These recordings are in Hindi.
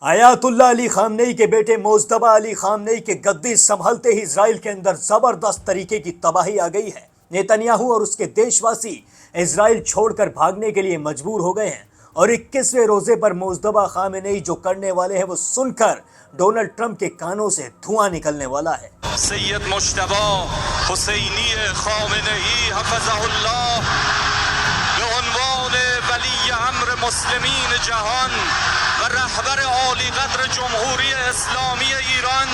आयातुल्ला अली खामनेई के बेटे मोजतबा अली खामनेई के गद्दी संभलते ही इजराइल के अंदर जबरदस्त तरीके की तबाही आ गई है। नेतन्याहू और उसके देशवासी इजराइल छोड़कर भागने के लिए मजबूर हो गए हैं और 21वें रोजे पर मोजतबा खामनेई जो करने वाले हैं वो सुनकर डोनाल्ड ट्रंप के कानों से धुआं निकलने वाला है। सैयद मुश्तबा हुसैनी खामनेई हफ़ज़हुल्लाह बेउन्वान वली अम्र मुस्लिमीन जहान व रहबर आली कद्र जमहूरी इस्लामी ईरान।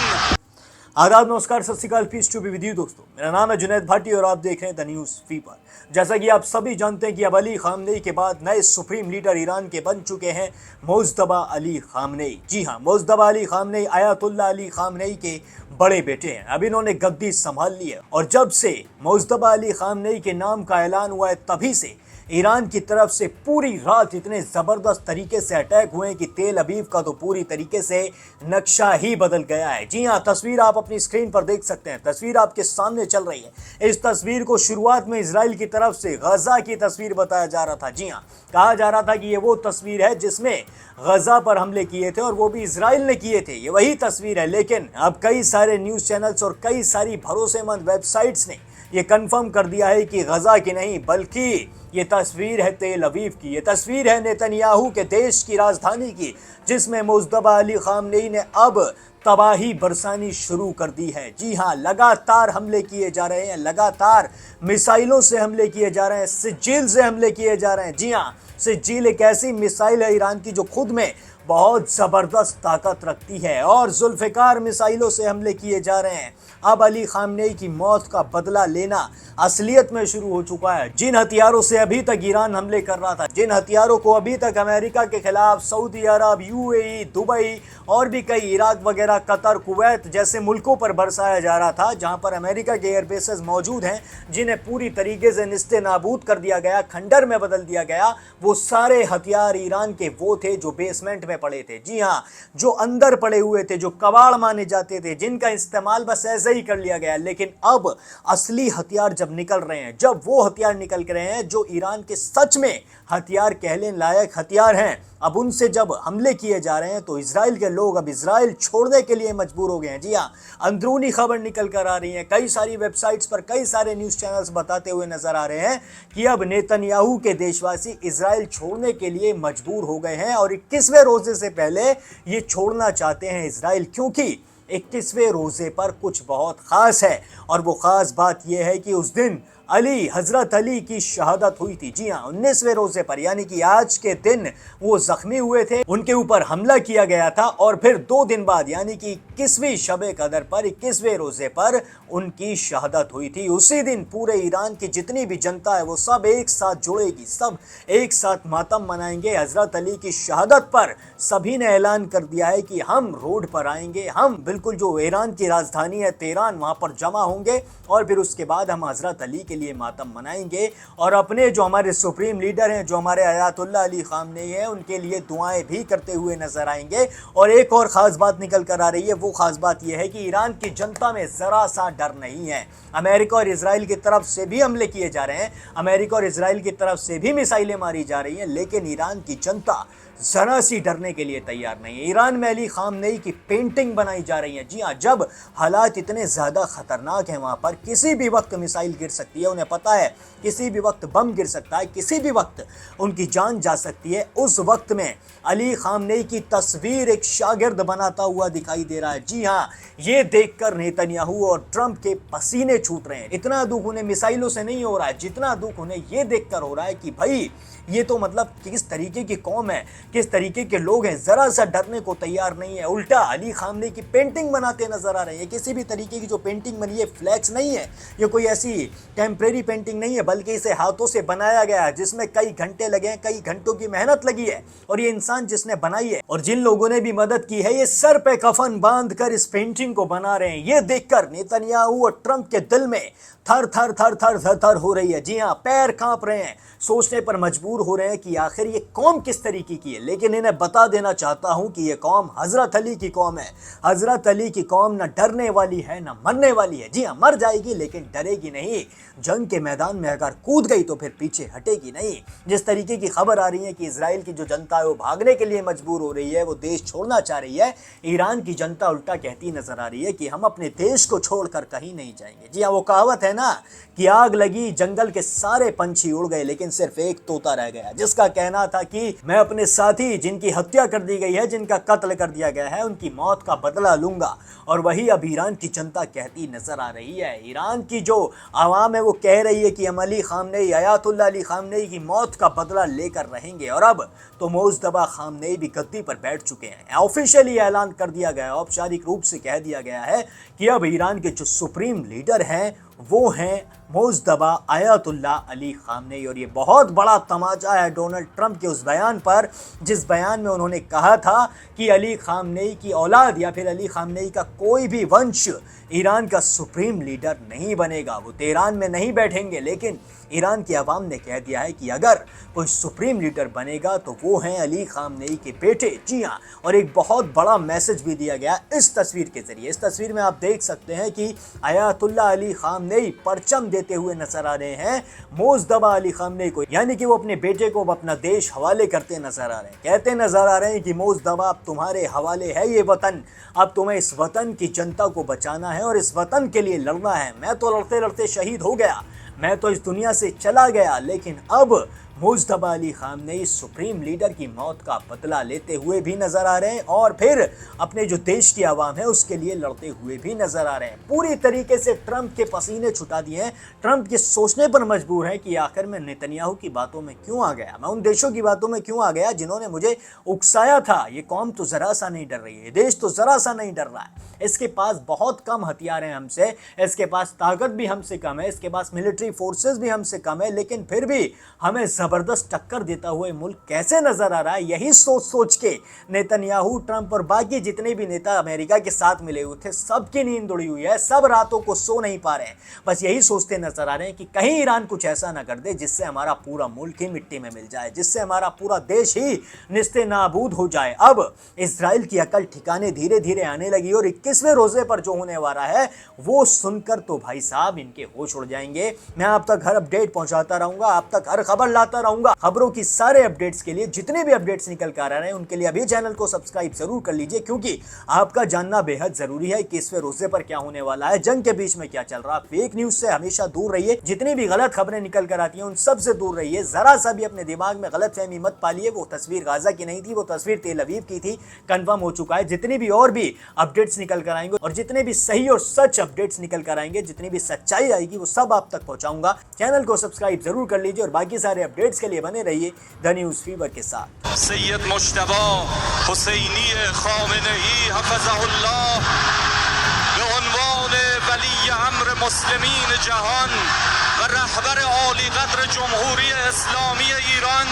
आदाब, नमस्कार, सत श्री अकाल, peace to be with you दोस्तों। मेरा नाम है जुनैद भाटी और आप देख रहे हैं द न्यूज़ फीवर। जैसा कि आप सभी जानते हैं कि अब अली खामनेई के बाद नए सुप्रीम लीडर ईरान के बन चुके हैं मोजतबा अली खामनेई। जी हाँ, Mojtaba Ali Khamenei Ayatollah Ali Khamenei के बड़े बेटे हैं। अब इन्होंने गद्दी संभाल ली है और जब से मोजतबा अली खामनेई के नाम का ऐलान हुआ है तभी से ईरान की तरफ से पूरी रात इतने ज़बरदस्त तरीके से अटैक हुए कि तेल अवीव का तो पूरी तरीके से नक्शा ही बदल गया है। जी हाँ, तस्वीर आप अपनी स्क्रीन पर देख सकते हैं, तस्वीर आपके सामने चल रही है। इस तस्वीर को शुरुआत में इजराइल की तरफ से गजा की तस्वीर बताया जा रहा था। जी हाँ, कहा जा रहा था कि ये वो तस्वीर है जिसमें गजा पर हमले किए थे और वो भी इजराइल ने किए थे, ये वही तस्वीर है। लेकिन अब कई सारे न्यूज़ चैनल्स और कई सारी भरोसेमंद वेबसाइट्स ने ये कंफर्म कर दिया है कि गजा की नहीं बल्कि ये तस्वीर है तेल अवीव की। ये तस्वीर है नेतन्याहू के देश की राजधानी की, जिसमें मोजतबा अली खामनेई ने अब तबाही बरसानी शुरू कर दी है। जी हाँ, लगातार हमले किए जा रहे हैं, लगातार मिसाइलों से हमले किए जा रहे हैं, सिज्जिल से हमले किए जा रहे हैं। जी हाँ, सिज्जिल एक ऐसी मिसाइल है ईरान की जो खुद में बहुत ज़बरदस्त ताकत रखती है और जुल्फ़िकार मिसाइलों से हमले किए जा रहे हैं। अब अली खामनेई की मौत का बदला लेना असलियत में शुरू हो चुका है। जिन हथियारों से अभी तक ईरान हमले कर रहा था, जिन हथियारों को अभी तक अमेरिका के खिलाफ सऊदी अरब, यूएई, दुबई और भी कई इराक वगैरह, कतर, कुवैत जैसे मुल्कों पर बरसाया जा रहा था, जहां पर अमेरिका के एयरबेसेस मौजूद हैं, जिन्हें पूरी तरीके से निस्ते नाबूद कर दिया गया, खंडर में बदल दिया गया, वो सारे हथियार ईरान के वो थे जो बेसमेंट में पड़े थे। जी हाँ, जो अंदर पड़े हुए थे, जो कबाड़ माने जाते थे, जिनका इस्तेमाल बस ऐसे ही कर लिया गया। लेकिन अब असली हथियार जब निकल रहे हैं, जब वो हथियार निकल रहे हैं जो ईरान के सच में हथियार कहने लायक हथियार हैं, अब उनसे जब हमले किए जा रहे हैं तो इजराइल के लोग अब इजराइल छोड़ने के लिए मजबूर हो गए हैं। जी हाँ, अंदरूनी खबर निकल कर आ रही है, कई सारी वेबसाइट्स पर कई सारे न्यूज़ चैनल्स बताते हुए नजर आ रहे हैं कि अब नेतन्याहू के देशवासी इजराइल छोड़ने के लिए मजबूर हो गए हैं और 21वें रोजे से पहले ये छोड़ना चाहते हैं इजराइल, क्योंकि 21वें रोजे पर कुछ बहुत ख़ास है। और वो ख़ास बात यह है कि उस दिन हज़रत अली की शहादत हुई थी। जी हाँ, 19वें रोजे पर, यानी कि आज के दिन वो जख्मी हुए थे, उनके ऊपर हमला किया गया था और फिर 2 दिन बाद यानी कि 21वीं शबे कदर पर 21वें रोजे पर उनकी शहादत हुई थी। उसी दिन पूरे ईरान की जितनी भी जनता है वो सब एक साथ जुड़ेगी, सब एक साथ मातम मनाएंगे। हज़रत अली की शहादत पर सभी ने ऐलान कर दिया है कि हम रोड पर आएंगे, हम बिल्कुल जो ईरान की राजधानी है तेहरान, वहाँ पर जमा होंगे और फिर उसके बाद हम हज़रत अली के लिए मातम मनाएंगे और अपने जो हमारे सुप्रीम लीडर हैं, जो हमारे आयतुल्ला अली खामनेई हैं, उनके लिए दुआएं भी करते हुए नजर आएंगे। और एक और ख़ास बात निकल कर आ रही है, वो ख़ास बात यह है कि ईरान की जनता में ज़रा सा डर नहीं है। अमेरिका और इजराइल की तरफ से भी हमले किए जा रहे हैं, अमेरिका और इजराइल की तरफ से भी मिसाइलें मारी जा रही हैं, लेकिन ईरान की जनता जरा सी डरने के लिए तैयार नहीं है। ईरान में अली खामनेई की पेंटिंग बनाई जा रही है। जी हाँ, जब हालात इतने ज़्यादा ख़तरनाक हैं, वहाँ पर किसी भी वक्त मिसाइल गिर सकती है, उन्हें पता है किसी भी वक्त बम गिर सकता है, किसी भी वक्त उनकी जान जा सकती है। उस वक्त में अली खामनेई की तस्वीर एक शागिर्द बनाता हुआ दिखाई दे रहा है। जी हाँ, ये देखकर नेतन्याहू और ट्रंप के पसीने छूट रहे हैं। इतना दुख उन्हें मिसाइलों से नहीं हो रहा है, जितना दुख उन्हें ये देखकर हो रहा है कि भाई ये तो मतलब किस तरीके की कौम है, किस तरीके के लोग हैं, ज़रा सा डरने को तैयार नहीं है, उल्टा अली खामनेई की पेंटिंग बनाते नजर आ रहे हैं। किसी भी तरीके की जो पेंटिंग बनी है फ्लैक्स नहीं है, ये कोई ऐसी टेम्परेरी पेंटिंग नहीं है, बल्कि इसे हाथों से बनाया गया है, जिसमें कई घंटे लगे हैं, कई घंटों की मेहनत लगी है। और ये इंसान जिसने बनाई है और जिन लोगों ने भी मदद की है, ये सर पे कफन बांध कर इस पेंटिंग को बना रहे हैं। ये देखकर नेतन्याहू और ट्रंप के दिल में थर थर थर थर थर थर हो रही है। जी हाँ, पैर कांप रहे हैं, सोचने पर मजबूर मजबूर हो रहे हैं कि आखिर ये कौम किस तरीके की है। लेकिन इन्हें बता देना चाहता हूं कि ये कौम हजरत अली की कौम है। हजरत अली की कौम न डरने वाली है न मरने वाली है। जी हाँ, मर जाएगी लेकिन डरेगी नहीं। जंग के मैदान में अगर कूद गई तो फिर पीछे हटेगी नहीं। जिस तरीके की खबर आ रही है कि इजराइल की जो जनता है वो भागने के लिए मजबूर हो रही है, वो देश छोड़ना चाह रही है, ईरान की जनता उल्टा कहती नजर आ रही है कि हम अपने देश को छोड़कर कहीं नहीं जाएंगे। जी हाँ, वो कहावत है ना कि आग लगी, जंगल के सारे पंछी उड़ गए लेकिन सिर्फ एक तोता रह गया, जिसका कहना था कि मैं अपने साथी जिनकी हत्या कर दी गई है, जिनका कत्ल कर दिया गया है, उनकी मौत का बदला लूंगा। और वही अब ईरान की जनता कहती नजर आ रही है। ईरान की जो आवाम है वो कह रही है कि हम Ali Khamenei, Ayatollah Ali Khamenei की मौत का बदला लेकर रहेंगे। और अब तो मुज्तबा खामनेई भी गद्दी पर बैठ चुके हैं। ऑफिशियली ऐलान कर दिया गया, औपचारिक रूप से कह दिया गया है कि अब ईरान के जो सुप्रीम लीडर हैं वो हैं मुज्तबा आयतुल्लाह अली खामनेई। और ये बहुत बड़ा तमाचा है डोनाल्ड ट्रंप के उस बयान पर, जिस बयान में उन्होंने कहा था कि अली खामनेई की औलाद या फिर अली खामनेई का कोई भी वंश ईरान का सुप्रीम लीडर नहीं बनेगा। वो तेहरान में नहीं बैठेंगे, लेकिन ईरान की आवाम ने कह दिया है कि अगर कोई सुप्रीम लीडर बनेगा तो वो हैं अली खामनेई के बेटे। जी हाँ, और एक बहुत बड़ा मैसेज भी दिया गया इस तस्वीर के जरिए। इस तस्वीर में आप देख सकते हैं कि आयतुल्लाह अली खामनेई परचम देते हुए नजर आ रहे हैं मुज्तबा अली खामनेई को, यानी कि वो अपने बेटे को अपना देश हवाले करते नजर आ रहे हैं। कहते नजर आ रहे हैं कि मुज्तबा अब तुम्हारे हवाले है ये वतन, अब तुम्हें इस वतन की जनता को बचाना है और इस वतन के लिए लड़ना है। मैं तो लड़ते लड़ते शहीद हो गया, मैं तो इस दुनिया से चला गया, लेकिन अब Mojtaba Ali Khamenei supreme leader की मौत का बदला लेते हुए भी नजर आ रहे हैं और फिर अपने जो देश की आवाम है उसके लिए लड़ते हुए भी नजर आ रहे हैं। पूरी तरीके से ट्रंप के पसीने छुटा दिए हैं। ट्रंप ये सोचने पर मजबूर है कि आखिर मैं नेतन्याहू की बातों में क्यों आ गया, मैं उन देशों की बातों में क्यों आ गया जिन्होंने मुझे उकसाया था। ये कौम तो जरा सा नहीं डर रही है, देश तो जरा सा नहीं डर रहा है। इसके पास बहुत कम हथियार हैं हमसे, इसके पास ताकत भी हमसे कम है, इसके पास मिलिट्री फोर्सेस भी हमसे कम है, लेकिन फिर भी हमें जबरदस्त टक्कर देता हुआ मुल्क कैसे नजर आ रहा है। यही सोच सोच के नेतन्याहू, ट्रंप और बाकी जितने भी नेता अमेरिका के साथ मिले हुए थे, सबकी नींद उड़ी हुई है, सब रातों को सो नहीं पा रहे हैं। बस यही सोचते नजर आ रहे हैं कि कहीं ईरान कुछ ऐसा ना कर दे जिससे हमारा पूरा मुल्क ही मिट्टी में मिल जाए, जिससे हमारा पूरा देश ही निस्ते नाबूद हो जाए। अब इजराइल की अकल ठिकाने धीरे धीरे आने लगी और 21वें रोजे पर जो होने वाला है वो सुनकर तो भाई साहब इनके होश उड़ जाएंगे। मैं आप तक हर अपडेट पहुंचाता रहूंगा, आप तक हर खबर लाता रहूंगा। खबरों की सारे अपडेट्स के लिए, जितने भी अपडेट्स निकल कर आ रहे हैं उनके लिए अभी चैनल को सब्सक्राइब जरूर कर लीजिए, क्योंकि आपका जानना बेहद जरूरी है कि 21वें रोजे पर क्या होने वाला है, जंग के बीच में क्या चल रहा है। फेक न्यूज से हमेशा दूर रहिए, जितनी भी गलत खबरें निकल कर आती हैं उन सब से दूर रहिए। जरा सा भी अपने दिमाग में गलत फहमी मत पालिए। वो तस्वीर गाजा की नहीं थी, वो तस्वीर तेल अवीव की थी, कंफर्म हो चुका है। जितनी भी और भी अपडेट्स निकल कर आएंगे और जितने भी सही और सच अपडेट्स निकल कर आएंगे, जितनी भी सच्चाई आएगी वो सब आप तक पहुंचाऊंगा। चैनल को सब्सक्राइब जरूर कर लीजिए और बाकी सारे अपडेट्स के लिए बने रहिए द न्यूज़ फीवर के साथ। सैयद मुश्तबा हुसैनी खामेनेई हफ़ज़हुल्लाह बेउन्वान वली अम्र मुस्लिमीन जहान व रहबर आली क़द्र जमहूरी इस्लामी ईरान